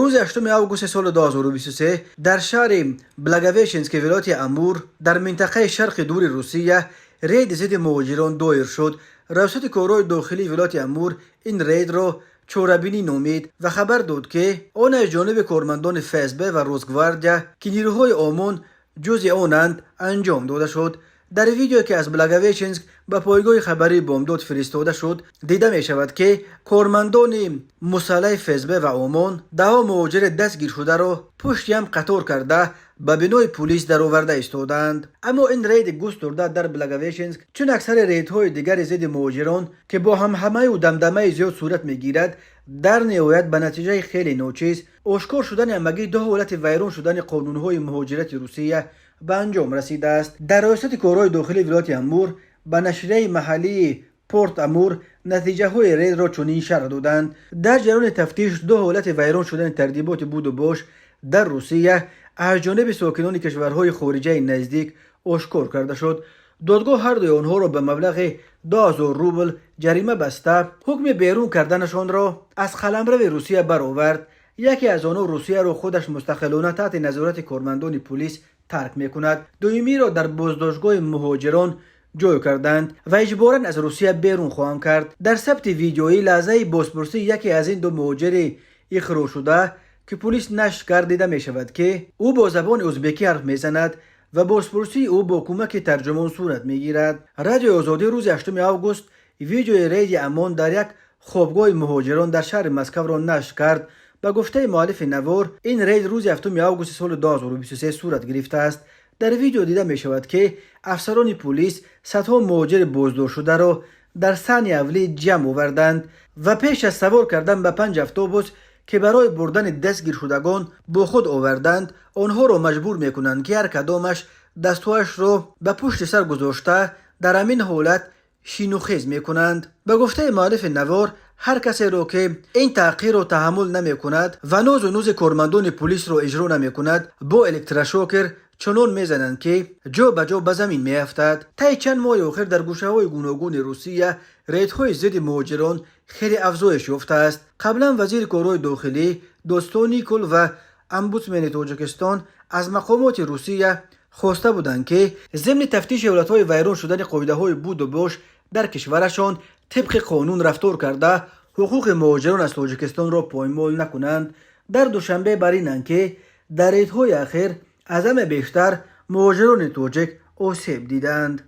روز 8 آگوست سال 2023 در شهر بلاگویچنسک ولایت امور در منطقه شرق دور روسیه رید ضد مهاجران دایر شد. رئاست کارهای داخلی ولایت امور این رید را چوربینی نامید و خبر داد که آن از جانب کارمندان فسب و روزگواردیا که نیروهای امان جزء آنند انجام داده شد. در ویدیو که از بلاگویچنسک به پایگاه خبری بامداد فرستاده شد دیده می شود که کارمندان مسلح فسب و امان ده مهاجر دستگیر شده را پشتی هم قطار کرده به بنای پلیس در آورده ایستادند. اما این رید گسترده در بلاگویچنسک چون اکثر ریدهای دیگر ضد مهاجران که با همهمه و دمدمه زیاد صورت میگیرد در نهایت به نتیجه خیلی ناچیز آشکار شدن همگی دو حالت ویران شدن قانونهای مهاجرت روسیه به انجام رسیده است. در ریاست کارهای داخلی ولایت امور به نشریه محلی پورت امور نتیجه های رید را چنین شرح دادند. در جریان تفتیش دو حالت ویران شدن تردیبات بود و باش در روسیه از جانب ساکنان کشورهای خارجی نزدیک آشکار کرده شد. دادگاه هر دوی آنها را به مبلغ 2000 روبل جریمه بسته حکم بیرون کردنشان را از قلمرو روسیه برآورد. یکی از آنها روسیه را خودش مستقلانه تحت نظارت کارمندان پلیس ترک میکند. دومی را در بازداشتگاه مهاجران جای کردند و اجباراً از روسیه بیرون خواهند کرد. در ثبت ویدیویی لحظه بازپرسی یکی از این دو مهاجر اخراج شده که پلیس نشر کرد دیده می شود که او با زبان ازبکی حرف میزند و بازپرسی او با کمک ترجمان صورت میگیرد. رادیو آزادی روز 8 آگوست ویدیوی رید امان در یک خوابگاه مهاجران در شهر مسکو را نشر کرد. به گفته مؤلف نوار این رید روز 7 آگوست سال 2023 صورت گرفته است. در ویدیو دیده می شود که افسران پلیس صدها مهاجر بازداشت شده را در صحن اولی جمع آوردند و پیش از سوار کردن به 5 اتوبوس که برای بردن دستگیر شدگان با خود آوردند آنها را مجبور میکنند که هر کدامش دستهایش را به پشت سر گذاشته در همین حالت شینوخیز میکنند. به گفته مؤلف نوار هر کسی را که این تحقیر را تحمل نمی کند و نوز کارمندان پلیس را اجرا نمی کند با الکتروشوکر چنان میزنند که جا به جا به زمین میافتد. طی چند ماه آخر در گوشه های گوناگون روسیه ریدهای ضد مهاجران خیلی افزایش یافته است. قبلا وزیر کارهای داخلی دوستان نیکول و امبودسمن تاجیکستان از مقامات روسیه خواسته بودند که ضمن تفتیش حالتهای ویران شدن قاعده‌های بود و باش در کشورشان طبق قانون رفتار کرده حقوق مهاجران از تاجیکستان را پایمال نکنند. در دوشنبه بر اینند که در ریدهای اخیر از همه بیشتر مهاجران تاجیک آسیب دیدند.